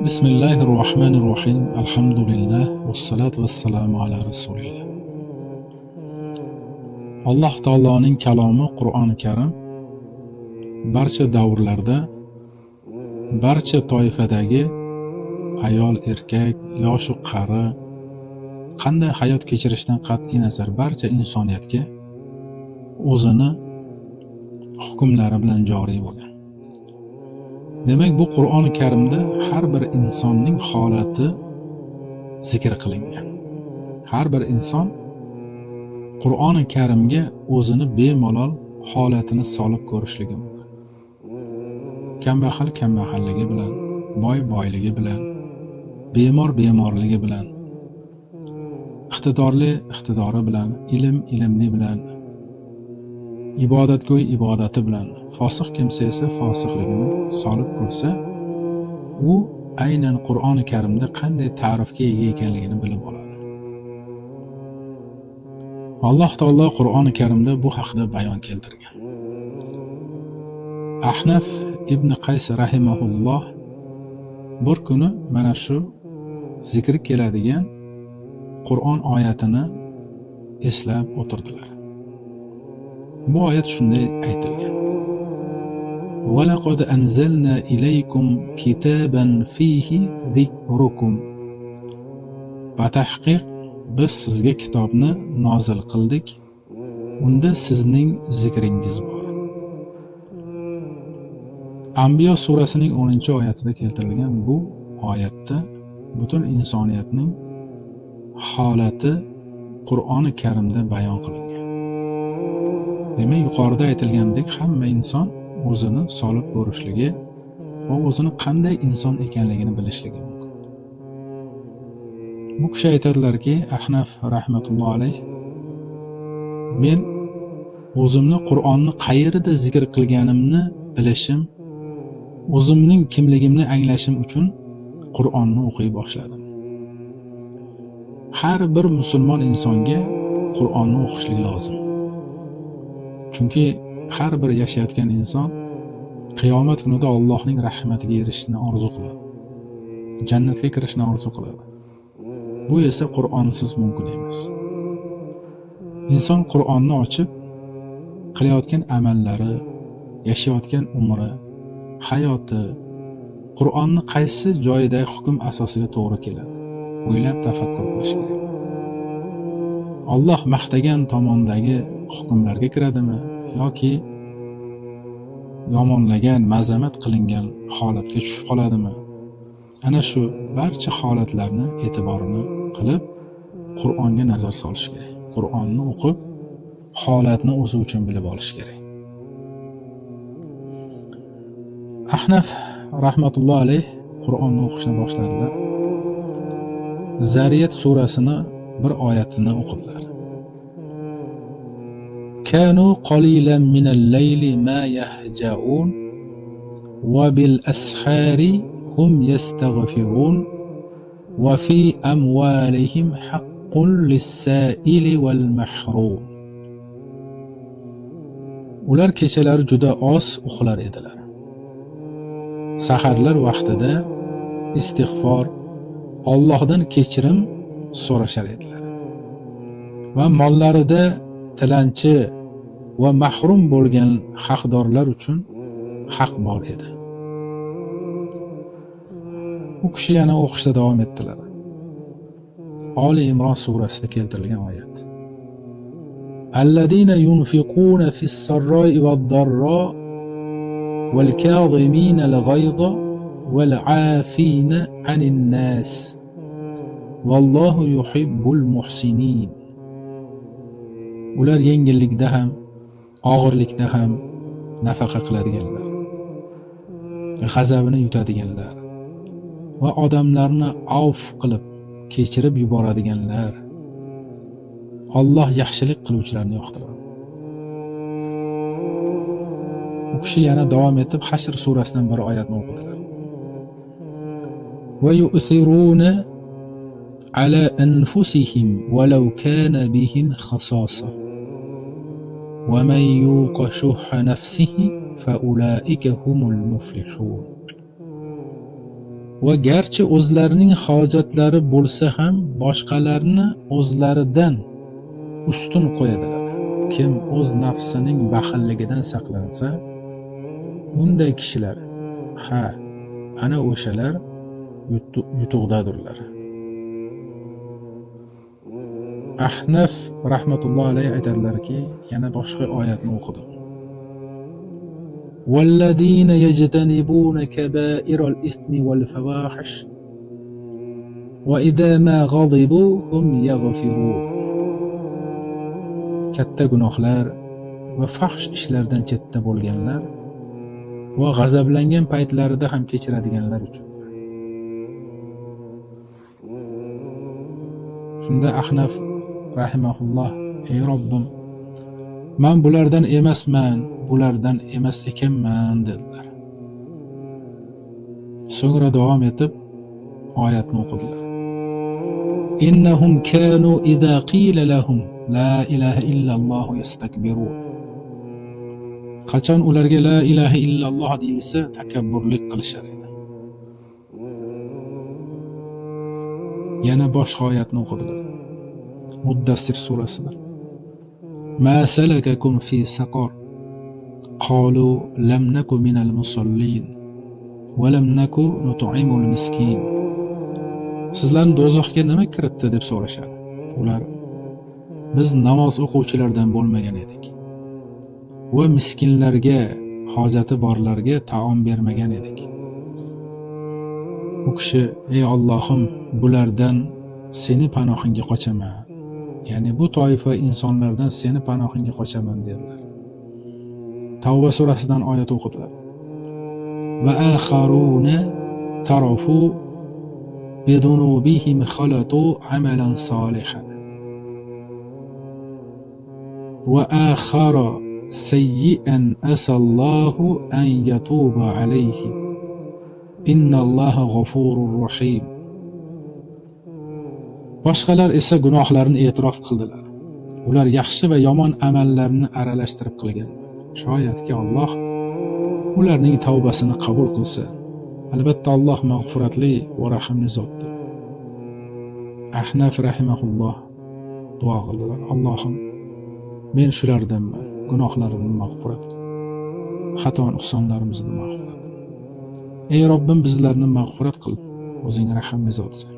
Bismillahirrohmanirrohim. Alhamdulillah. Vassalatu vassalamu ala rasulillah. Alloh taoloning kalomi Qur'oni Karim barcha davrlarda, barcha toifadagi ayol, erkak, yoshu qari qanday hayot kechirishdan qat'iy nazar barcha insoniyatga o'zini hukmlari bilan joriy bo'lgan. Demak, bu Qur'oni Karimda har bir insonning holati zikr qilingan. Har bir inson Qur'oni Karimga o'zini bemalol holatini solib ko'rishligi mumkin. Kambag'al kambag'alligi bilan, boy boyligi bilan, bemor bemorligi bilan, iqtidorli iqtidori bilan, ilmli bilan, ibodatgo'y ibodati bilan, fosiq kimsa esa fosiqligini solib ko'rsa, u aynan Qur'oni Karimda qanday ta'rifga ega ekanligini bilib oladi. Alloh taolo Qur'oni Karimda bu haqida bayon keltirgan. Ahnaf ibn Qays rahimahulloh bir kuni mana shu zikr keladigan Qur'on oyatini eslab o'tirdilar. Bu oyat shunday aytilgan: "Va laqad anzalna ilaykum kitaban fihi zikrukum." Batahqiq biz sizga kitobni nozil qildik, unda sizning zikringiz bor. Anbiyo surasining 10-oyatida keltirilgan bu oyatda butun insoniyatning holati Qur'oni Karimda bayon qilingan. Demak, yuqorida aytilgandek hamma inson o'zini solib ko'rishligi va o'zini qanday inson ekanligini bilishligi mumkin. Bu kishi aytadilarki, Ahnaf rahmatulloh alayh, men o'zimni Qur'onni qayerda zikr qilganimni bilishim, o'zimning kimligimni anglashim uchun Qur'onni o'qiy boshladim. Har bir musulmon insonga Qur'onni o'qishlik lozim. Chunki har bir yashayotgan inson qiyomat kunida Allohning rahmatiga erishishni orzu qiladi. Jannatga kirishni orzu qiladi. Bu esa Qur'onsiz mumkin emas. Inson Qur'onni ochib, qilayotgan amallari, yashayotgan umri, hayoti Qur'onni qaysi joyidagi hukm asosiga to'g'ri keladi, o'ylab tafakkur qilish kerak. Alloh maqtagan tomondagi hukmlarga kiradimi yoki yomonlagan, mazamat qilingan holatga tushib qoladimi? Ana shu barcha holatlarni e'tiborini qilib Qur'onga nazar solish kerak. Qur'onni o'qib, holatni o'zi uchun bilib olish kerak. Ahnaf rahmatulloh alayh Qur'onni o'qishni boshladilar. Zariyat surasini bir oyatini o'qidilar. Kanu qalilan minal-layli ma yahja'un wa bil ashari hum yastaghfirun wa fi amwalihim haqqun lis-sa'ili wal mahrum. Ular kechalari juda oz uxlar edilar. Saharlar vaqtida istig'for, Allohdan kechirim so'rashar edilar. Va mollarida tilanchi va mahrum bo'lgan haqdorlar uchun haq bor edi. U kishi yana o'qishda davom etdilar. Ali Imron surasida keltirilgan oyat. Allazina yunfiquna fis-sarra'i wad-darra wal-kazimina al-ghayza wal-'afina 'anil-nas vallohu yuhibbul muhsinin. Ular yengillikda ham, og'irlikda ham nafaqa qiladiganlar, g'azabini yutadiganlar va odamlarni avf qilib kechirib yuboradiganlar. Alloh yaxshilik qiluvchilarni yoqtiradi. U kishi yana davom etib Hashr surasidan bir oyatni o'qidilar. Va yu'thiruna ala anfusihim walau kana bihim khasasa va man yuqa shuhha nafsihi fa ulaika humul muflihun. va garchi o'zlarining hojatlari bo'lsa ham boshqalarni o'zlaridan ustun qo'yadilar. Kim o'z nafsining baxilligidan saqlansa, unday kishilar, ana o'shalar yutuqdadirlar. Ahnaf rahmatullohi alayhi aytadilarki, yana boshqa oyatni o'qidim. وَالَّذِينَ يَجْتَنِبُونَ كَبَائِرَ الْإِثْمِ وَالْفَوَاحِشِ وَإِذَا مَا غَضِبُوا هُمْ يَغْفِرُونَ. Katta gunohlar va fahsh ishlardan chetda bo'lganlar va g'azablangan paytlarida ham kechiradiganlar uchun. Shunda Ahnaf rahimahulloh, ey Robbim, men bulardan emasman, bulardan emas ekanman dedilar. So'ngra davom etib oyatni o'qidilar. Innahum kanu idza qila lahum la ilaha illalloh yastakbirun. Qachon ularga la ilaha illalloh deyilsa, takabburlik qilishar edi. Yana boshqa oyatni o'qidilar. Muddassir surasida. Ma salakakum fi saqar? Qalu lam naku minal musallin va lam naku nut'imul miskin. Sizlarni do'zaxga nima kiritdi deb so'rashadi. Ular, biz namoz o'quvchilardan bo'lmagan edik va miskinlarga, hojati borlarga taom bermagan edik. U kishi, ey Allohim, bulardan seni panohingga qochaman. Ya'ni bu toifa insonlardan seni panohingga qochaman dedilar. Tavba surasidan oyat o'qidilar. Va akharuna tarafu bidunubihim khalatu amalan solihan wa akhara sayyi'an asallahu an yatuba alayhim innalloha g'afurur rahim. Boshqalar esa gunohlarini e'tirof qildilar. Ular yaxshi va yomon amallarni aralashtirib qilganlar. Shoyatki Alloh ularning tavbasini qabul qilsa, albatta Alloh mag'firatli va rahimli zotdir. Ahnaf rahimahulloh duo qildilar. Allohim, men shulardanman. Gunohlarimni mag'firat qil. Xato nuqsonlarimizni mag'firat qil. Ey Robbim, bizlarni mag'firat qil. O'zing rahimli zotsan.